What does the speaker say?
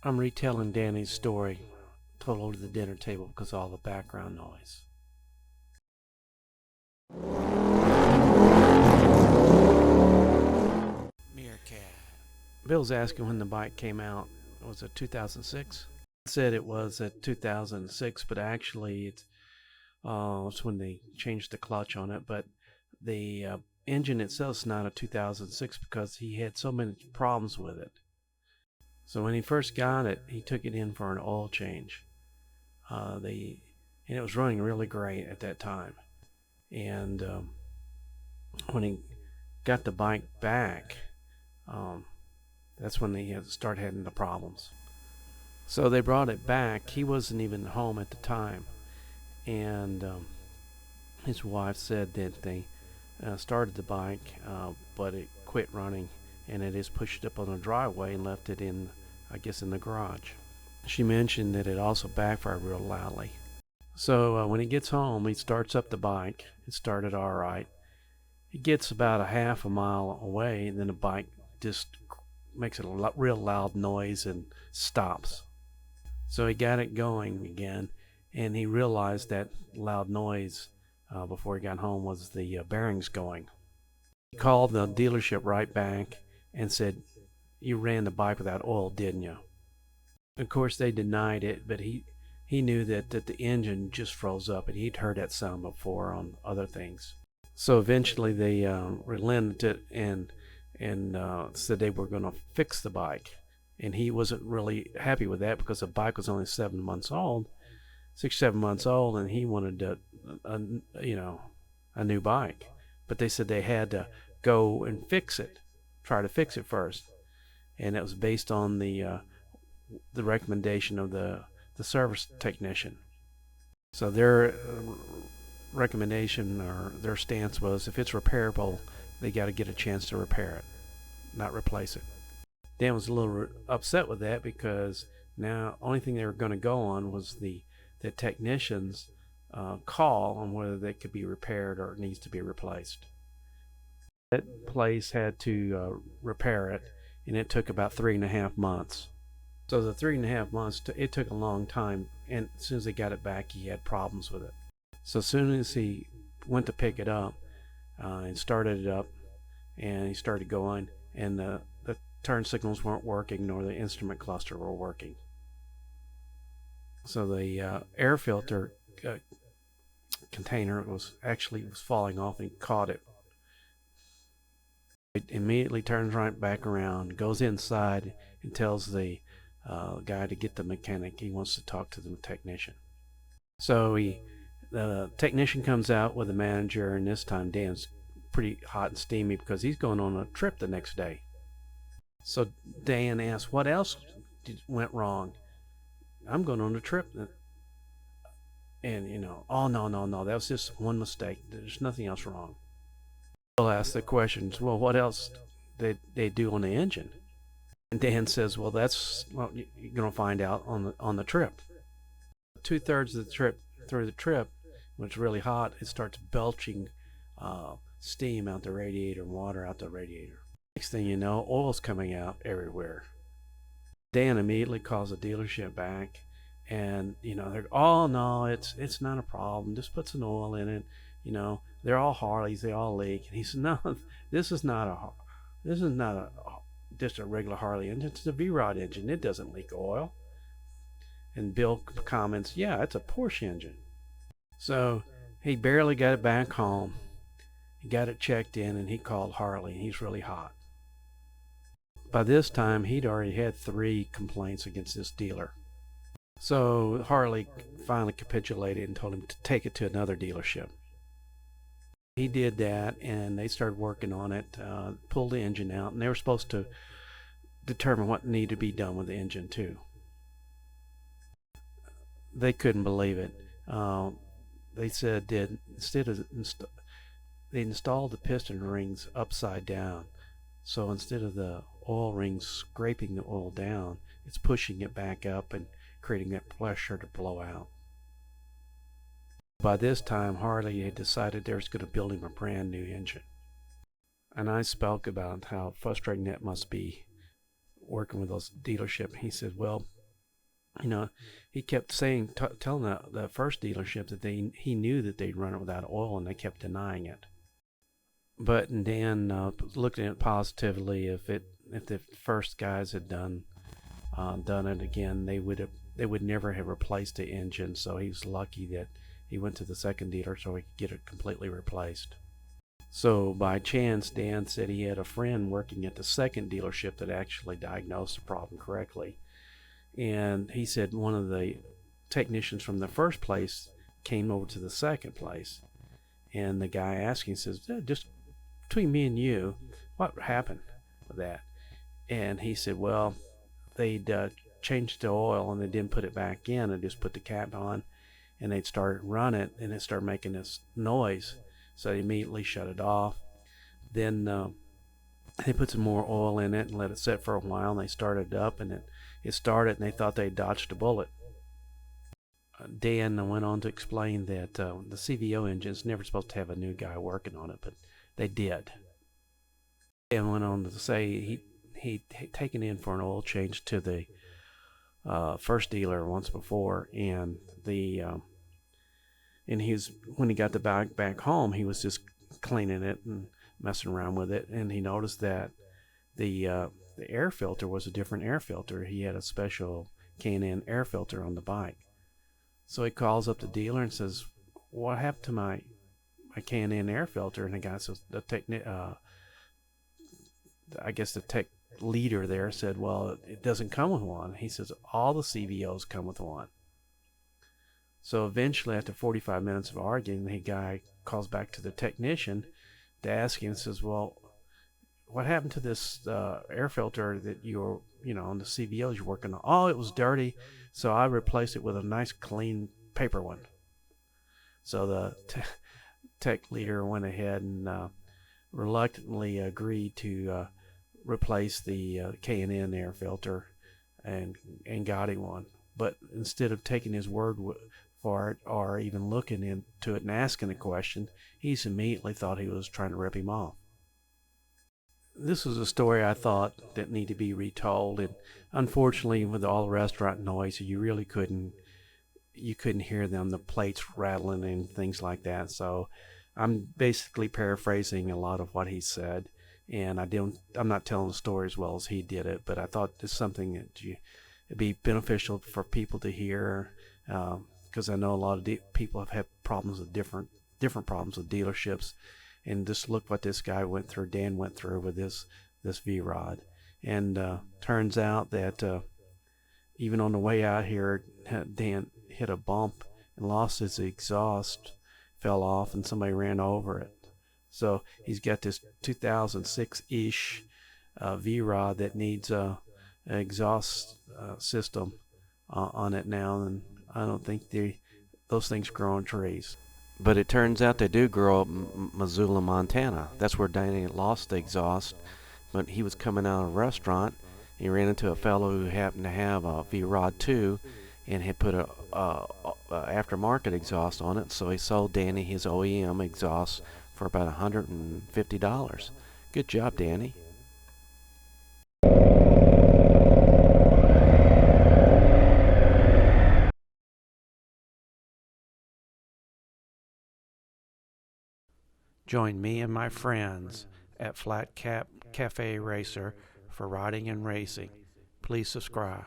I'm retelling Danny's story, told over the dinner table because of all the background noise. Meerkat. Bill's asking when the bike came out. Was it 2006? Said it was at 2006, but actually it's when they changed the clutch on it. But the engine itself is not a 2006 because he had so many problems with it. So when he first got it, he took it in for an oil change. And it was running really great at that time. And when he got the bike back, that's when they started having the problems. So they brought it back. He wasn't even home at the time, and his wife said that they started the bike, but it quit running, and it just pushed it up on the driveway and left it in, I guess, in the garage. She mentioned that it also backfired real loudly. So when he gets home, he starts up the bike. It started all right. He gets about a half a mile away, and then the bike just makes a real loud noise and stops. So he got it going again, and he realized that loud noise before he got home was the bearings going. He called the dealership right back and said, "You ran the bike without oil, didn't you?" Of course, they denied it, but he knew that the engine just froze up, and he'd heard that sound before on other things. So eventually they relented and said they were going to fix the bike. And he wasn't really happy with that because the bike was only 7 months old, 6-7 months old, and he wanted a new bike. But they said they had to go and try to fix it first, and it was based on the recommendation of the service technician. So their recommendation or their stance was if it's repairable, they got to get a chance to repair it, not replace it. Dan was a little upset with that because now only thing they were going to go on was the technician's call on whether they could be repaired or it needs to be replaced. That place had to repair it, and it took about 3.5 months. So the 3.5 months, it took a long time, and as soon as they got it back, he had problems with it. So as soon as he went to pick it up and started it up, and he started going, and the turn signals weren't working, nor the instrument cluster were working. So the air filter container was falling off, and he caught it. It immediately turns right back around, goes inside, and tells the guy to get the mechanic. He wants to talk to the technician. So the technician comes out with the manager, and this time Dan's pretty hot and steamy because he's going on a trip the next day. So Dan asked, "What else went wrong?" "I'm going on a trip." And "Oh, no, that was just one mistake. There's nothing else wrong." Bill asked the questions, "Well, what else did they do on the engine?" And Dan says, "Well, you're going to find out on the trip." 2/3 of the trip, through the trip, when it's really hot, it starts belching steam out the radiator and water out the radiator. Next thing you know, oil's coming out everywhere. Dan immediately calls the dealership back, and they're, "Oh no, it's not a problem. Just put some oil in it. They're all Harleys. They all leak." And he said, "No, this is not just a regular Harley engine. It's a Vrod engine. It doesn't leak oil." And Bill comments, "Yeah, it's a Porsche engine." So he barely got it back home. He got it checked in, and he called Harley, and he's really hot. By this time, he'd already had 3 complaints against this dealer. So Harley finally capitulated and told him to take it to another dealership. He did that, and they started working on it, pulled the engine out, and they were supposed to determine what needed to be done with the engine too. They couldn't believe it. They said that they installed the piston rings upside down. So instead of the oil rings scraping the oil down, it's pushing it back up and creating that pressure to blow out. By this time, Harley had decided they was going to build him a brand new engine. And I spoke about how frustrating that must be working with those dealership. He said, "Well, You know, he kept saying, telling the first dealership that he knew that they'd run it without oil, and they kept denying it. But Dan looked at it positively. If the first guys had done it again, they would never have replaced the engine. So he was lucky that he went to the second dealer so he could get it completely replaced. So by chance, Dan said he had a friend working at the second dealership that actually diagnosed the problem correctly. And he said one of the technicians from the first place came over to the second place. And the guy asking says, just between me and you, what happened with that? And he said, well, they'd changed the oil and they didn't put it back in and just put the cap on, and they'd start running it and it started making this noise. So they immediately shut it off. Then they put some more oil in it and let it sit for a while, and they started it up, and it started, and they thought they dodged a bullet. Dan went on to explain that the CVO engine is never supposed to have a new guy working on it, but they did. And went on to say he'd taken in for an oil change to the first dealer once before, and and when he got the bike back home, he was just cleaning it and messing around with it, and he noticed that the air filter was a different air filter. He had a special K&N air filter on the bike. So he calls up the dealer and says, what happened to my K&N air filter? And the guy says, I guess the tech leader there said, well, it doesn't come with one. He says, all the CVOs come with one. So eventually, after 45 minutes of arguing, the guy calls back to the technician to ask him and says, well, what happened to this air filter that you're, on the CVOs you're working on? Oh, it was dirty, so I replaced it with a nice clean paper one. So the tech leader went ahead and reluctantly agreed to replace the K&N air filter and got him one. But instead of taking his word for it or even looking into it and asking a question, he immediately thought he was trying to rip him off. This was a story I thought that needed to be retold, and unfortunately, with all the restaurant noise, you really couldn't hear them, the plates rattling and things like that. So I'm basically paraphrasing a lot of what he said, and I'm not telling the story as well as he did it, but I thought it's something that it'd be beneficial for people to hear, because I know a lot of people have had problems with different problems with dealerships. And just look what this guy went through, Dan went through with this Vrod. And turns out that even on the way out here, Dan hit a bump and lost his exhaust, fell off, and somebody ran over it. So he's got this 2006-ish Vrod that needs an exhaust system on it now, and I don't think those things grow on trees. But it turns out they do grow up in Missoula, Montana. That's where Danny lost the exhaust. But he was coming out of a restaurant. He ran into a fellow who happened to have a Vrod 2 and had put a aftermarket exhaust on it. So he sold Danny his OEM exhaust for about $150. Good job, Danny. Join me and my friends at Flat Cap Cafe Racer for riding and racing. Please subscribe.